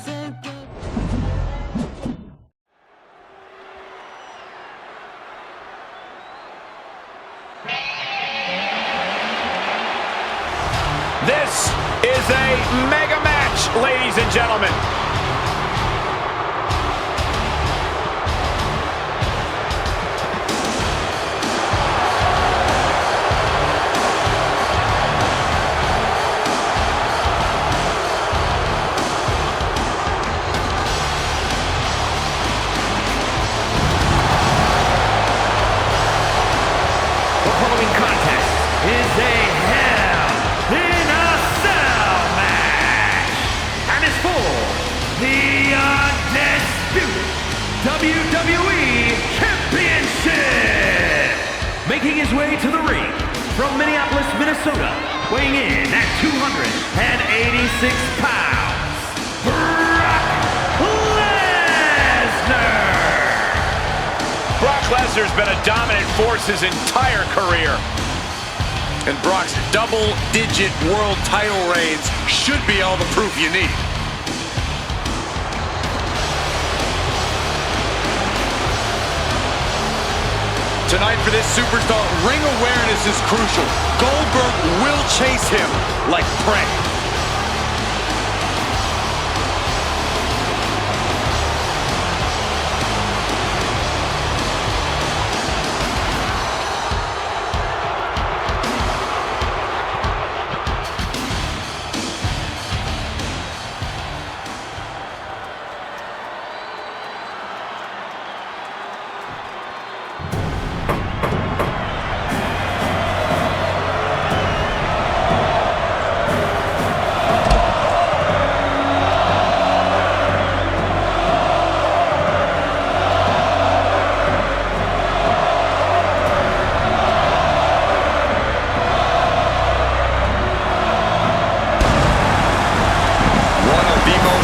This is a mega match, ladies and gentlemen. The following contest is a Hell in a Cell match, and it's for the undisputed WWE Championship. Making his way to the ring from Minneapolis, Minnesota, weighing in at 286 pounds, Brock Lesnar. Brock Lesnar's been a dominant force his entire career. And Brock's double-digit world title reigns should be all the proof you need. Tonight for this superstar, ring awareness is crucial. Goldberg will chase him like prey.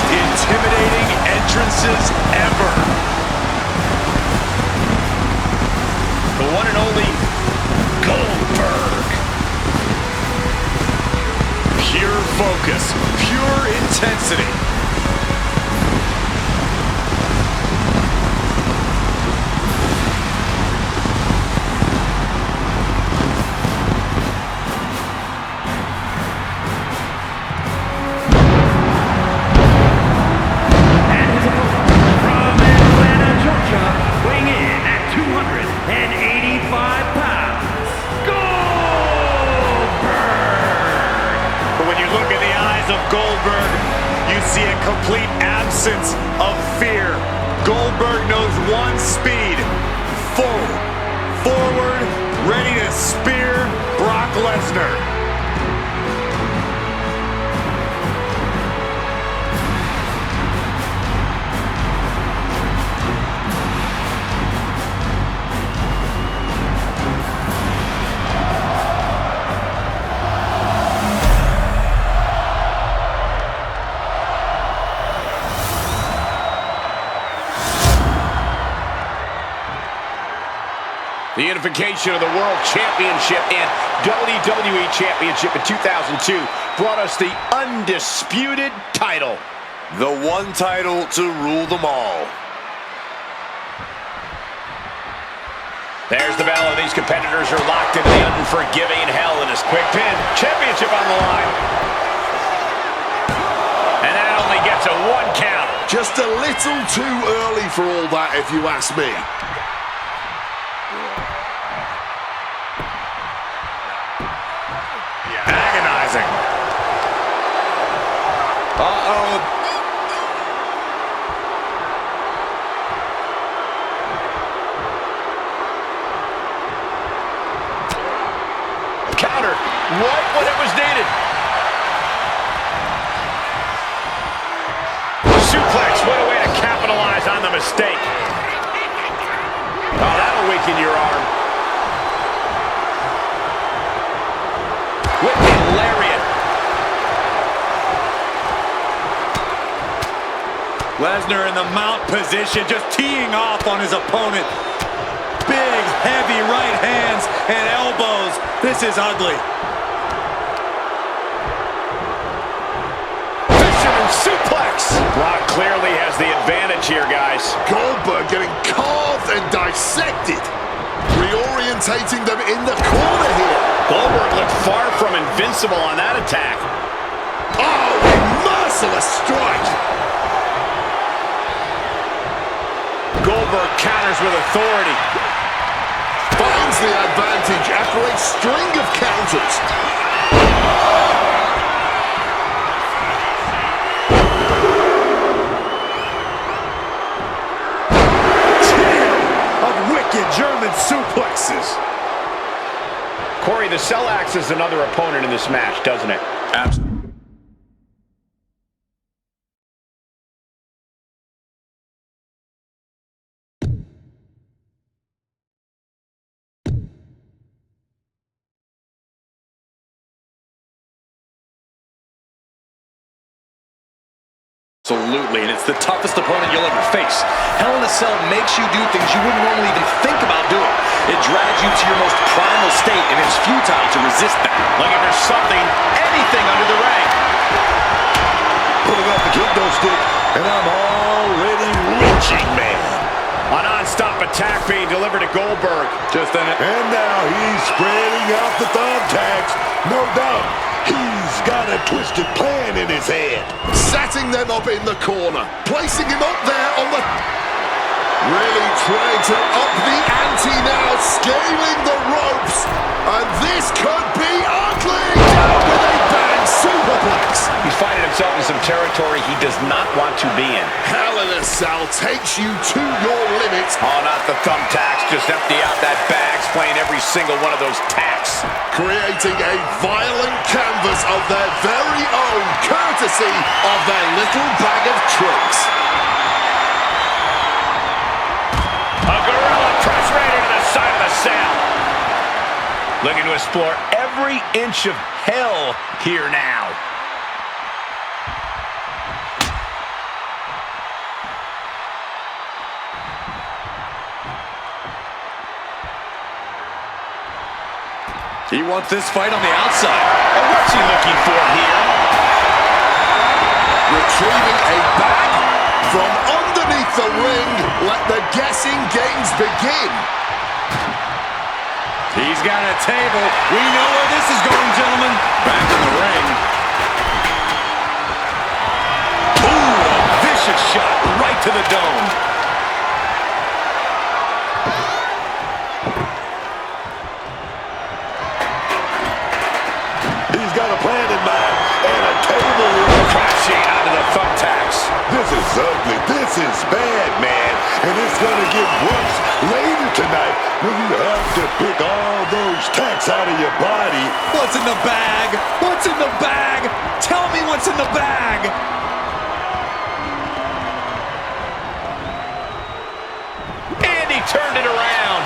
Intimidating entrances ever. The one and only Goldberg. Pure focus, pure intensity. Goldberg, you see a complete absence of fear. Goldberg knows one speed: forward, ready to spear Brock Lesnar. The unification of the World Championship and WWE Championship in 2002 brought us the undisputed title. The one title to rule them all. There's the bell, and these competitors are locked into the unforgiving Hell in a Quick Pin. Championship on the line. And that only gets a 1 count. Just a little too early for all that, if you ask me. Agonizing. Uh-oh. Counter right when it was needed. Suplex, what a way to capitalize on the mistake. Oh, that'll weaken your arm. Whipping lariat. Lesnar in the mount position, just teeing off on his opponent. Big, heavy right hands and elbows. This is ugly. Fisherman German suplex. Brock clearly has the advantage here, guys. Goldberg getting carved and dissected. Reorientating them in the corner here. Goldberg looked far from invincible on that attack. Oh, a merciless strike. Goldberg counters with authority. Finds the advantage after a string of counters. Of wicked German suplexes. Corey, the Cell acts as another opponent in this match, doesn't it? Absolutely. Absolutely, and it's the toughest opponent you'll ever face. Hell in a Cell makes you do things you wouldn't normally even think about doing. It drags you to your most primal state, and it's futile to resist that. Looking for something, anything under the ring. Pulling up the kendo stick, and I'm already reaching, man. A non-stop attack being delivered to Goldberg. And now he's spreading out the thumbtacks. No doubt, he's got a twisted plan in his head. Setting them up in the corner. Placing him up there on the... Really trying to up the ante now. Scaling the ropes. And this could be ugly. Down with a bang superplex. He's finding himself in some territory he does not want to be in. Hell in a Cell takes you to your limits. Oh, not the thumbtacks. Just empty out that bag, playing every single one of those tacks. Creating a violent canvas of their very own, courtesy of their little bag of tricks. A gorilla press right into the side of the Cell. Looking to explore every inch of hell here now. He wants this fight on the outside. And what's he looking for here? Retrieving a bag from underneath the ring. Let the guessing games begin. He's got a table. We know where this is going, gentlemen. Back in the ring. Ooh, a vicious shot right to the dome. He's got a plan in mind and a table Crashing onto the thumbtacks. This is ugly. This is bad, man. And it's going to get worse later tonight when you have to pick all those tacks out of your body. What's in the bag? What's in the bag? Tell me what's in the bag. And he turned it around.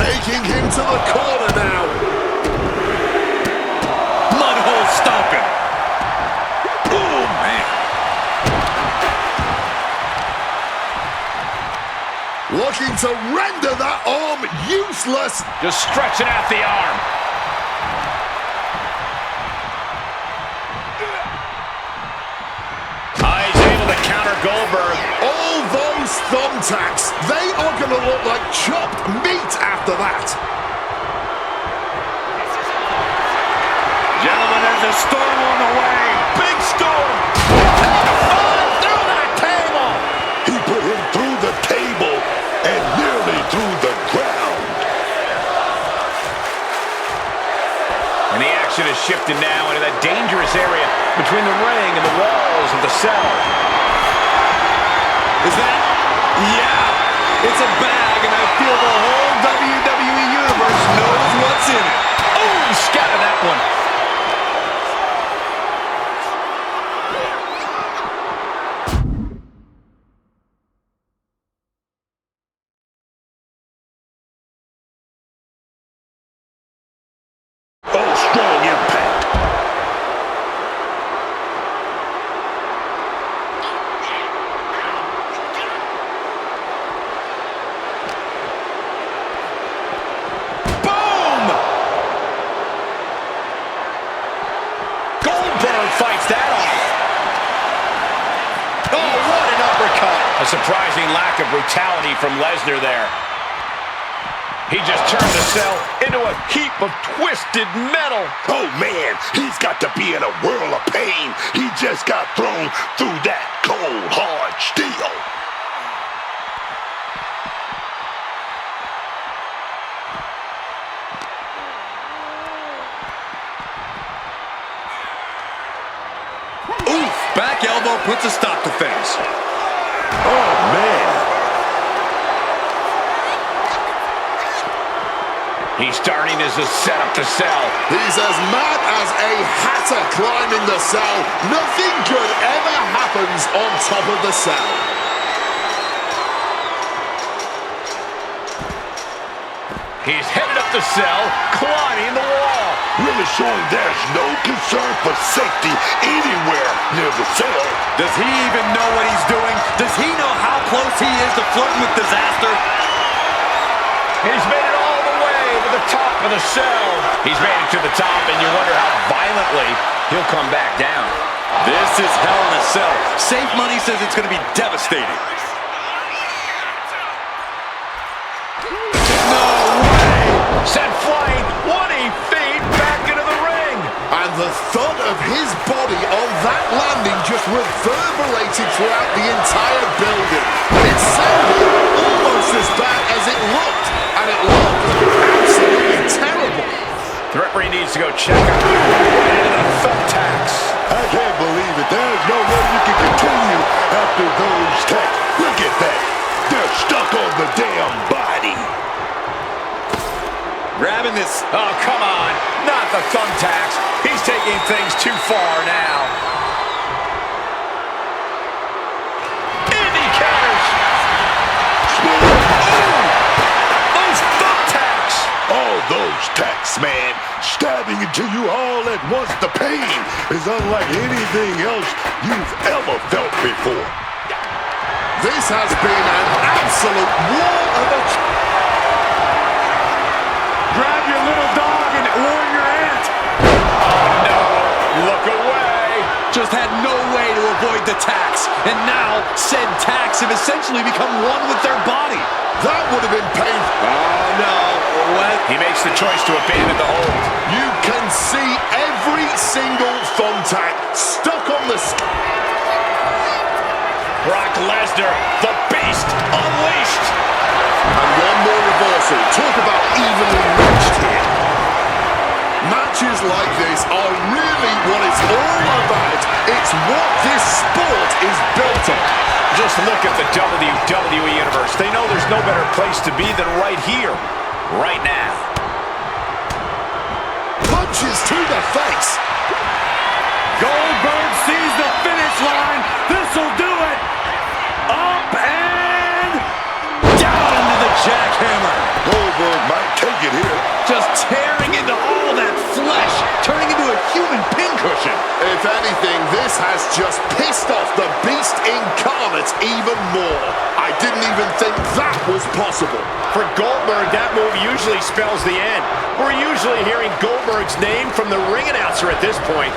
Taking him to the corner now. Mudhole stomping. Oh, man. Looking to render that arm useless. Just stretching out the arm. He's able to counter Goldberg. All those thumbtacks, they are going to look like chopped meat after that. Gentlemen, there's a storm on the way. Big storm. Through that table. He put him through the table and nearly through the ground. And the action is shifted now into that dangerous area between the ring and the walls of the Cell. Is that? Yeah. It's a bag, and I feel the whole WWE Universe knows what's in it. Oh, he scattered that one. Oh, strong impact. surprising lack of brutality from Lesnar there. He just turned the cell into a heap of twisted metal. Oh, man, he's got to be in a whirl of pain. He just got thrown through that cold, hard steel. Oof! Back elbow puts a stop to things. Oh, man. He's starting as a setup to sell. He's as mad as a hatter climbing the cell. Nothing good ever happens on top of the cell. He's headed up the cell, climbing the wall. Really showing there's no concern for safety anywhere near the cell. Does he even know what he's doing? Does he know how close he is to flirting with disaster? He's made it all the way to the top of the cell. He's made it to the top, and you wonder how violently he'll come back down. This is hell in a cell. Safe money says it's going to be devastating. Sent flying 20 feet back into the ring. And the thud of his body on that landing just reverberated throughout the entire building. It sounded almost as bad as it looked. And it looked absolutely terrible. The referee needs to go check out into the thumbtacks. I can't believe it. There's no way you can continue after those tacks. Look at that. They're stuck on the damn body. Grabbing this. Oh, come on. Not the thumbtacks. He's taking things too far now. Indy counters. Those thumbtacks. Oh, those tacks, man. Stabbing into you all at once. The pain is unlike anything else you've ever felt before. This has been an absolute war of a... Grab your little dog and warn your aunt. No, look away. Just had no way to avoid the tacks. And now, said tacks have essentially become one with their body. That would have been painful. Oh, no. What? He makes the choice to abandon the hold. You can see every single thumbtack stuck on the... Brock Lesnar, the beast, unleashed. And one more reversal. Talk about evenly matched here. Matches like this are really what it's all about. It's what this sport is built on. Just look at the WWE Universe. They know there's no better place to be than right here, right now. Punches to the face. Goldberg sees the finish line. This'll do it. Up and Down into the jackhammer. Goldberg might take it here. Just tearing into all that flesh, turning into a human pincushion. If anything, this has just pissed off the beast incarnate even more. I didn't even think that was possible. For Goldberg, that move usually spells the end. We're usually hearing Goldberg's name from the ring announcer at this point.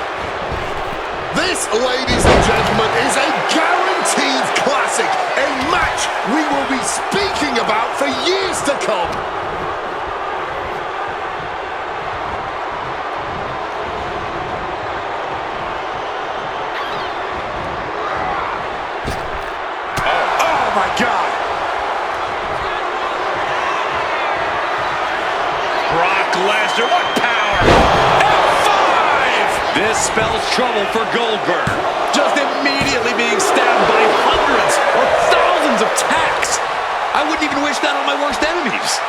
This, ladies and gentlemen, is a guaranteed classic. A match we will be speaking about for years to come. Oh, my God. Brock Lesnar, what power! F5! This spells trouble for Goldberg. Just immediately being stabbed by hundreds or thousands of tacks. I wouldn't even wish that on my worst enemies.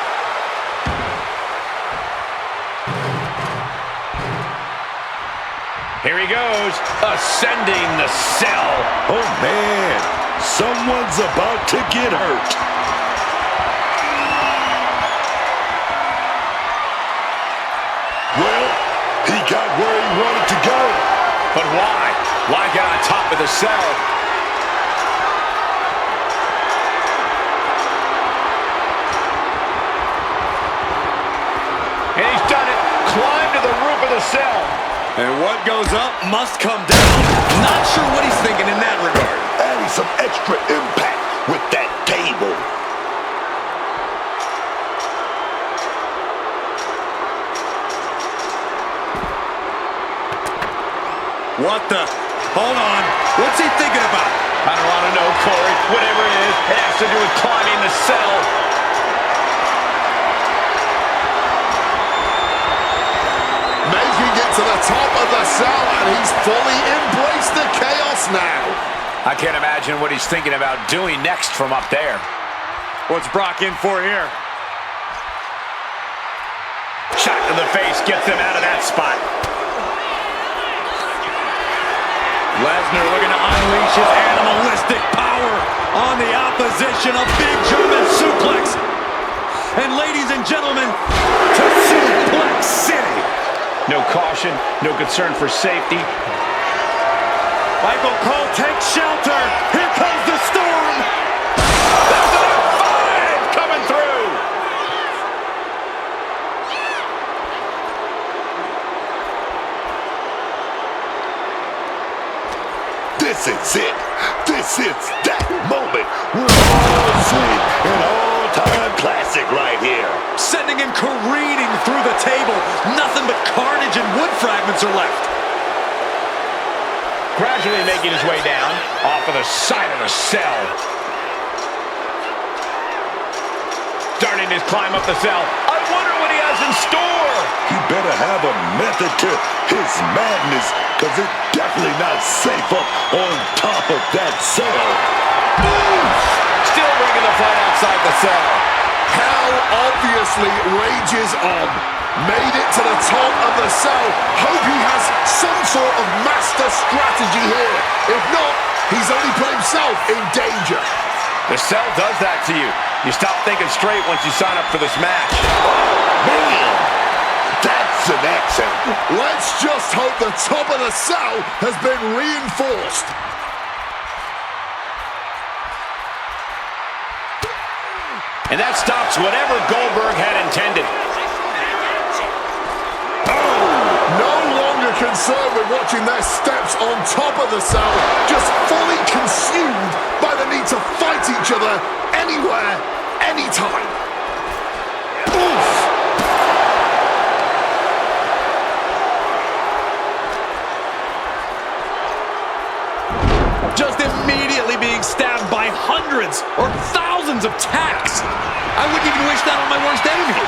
Here he goes, ascending the cell. Oh, man. Someone's about to get hurt. Well, he got where he wanted to go. But why? Why get on top of the cell? And he's done it. Climbed to the roof of the cell. And what goes up must come down. Not sure what he's thinking in that regard. Adding some extra impact with that table. What the? Hold on. What's he thinking about? I don't want to know, Corey. Whatever it is, it has to do with climbing the cell. Making it to the top of the cell, and he's fully embraced the chaos now. I can't imagine what he's thinking about doing next from up there. What's Brock in for here? Shot to the face gets him out of that spot. Lesnar looking to unleash his animalistic power on the opposition. A big German suplex. And ladies and gentlemen, to Suplex City. No caution, no concern for safety. Michael Cole takes shelter. Here comes the storm. There's an F5 coming through. This is it. This is that moment. We're all seeing an all-time classic right here. Sending him careening through the table. Nothing but carnage and wood fragments are left. Gradually making his way down off of the side of the cell. Starting his climb up the cell. I wonder what he has in store. He better have a method to his madness, because it's definitely not safe up on top of that cell. Still bringing the fight outside the cell. Hell obviously rages on. Made it to the top of the cell. Hope he has some sort of master strategy here. If not, he's only put himself in danger. The cell does that to you. You stop thinking straight once you sign up for this match. Man, that's an accent. Let's just hope the top of the cell has been reinforced. And that stops whatever Goldberg had intended. No longer concerned with watching their steps on top of the cell, just fully consumed by the need to fight each other anywhere, anytime. Oof! Just immediately being stabbed by hundreds or thousands of tacks. I wouldn't even wish that on my worst enemy.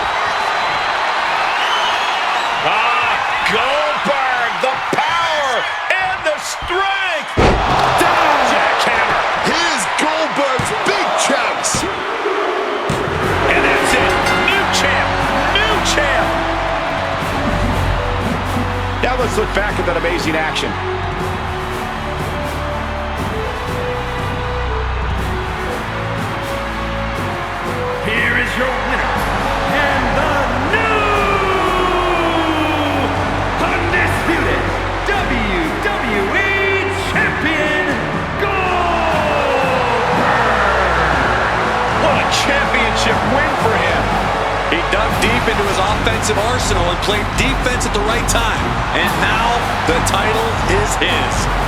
Goldberg, the power and the strength. Down, jackhammer. Here's Goldberg's big chance. And that's it. New champ. New champ. Now let's look back at that amazing action. Here is your winner, and the new undisputed WWE Champion, Goldberg! What a championship win for him. He dug deep into his offensive arsenal and played defense at the right time. And now the title is his.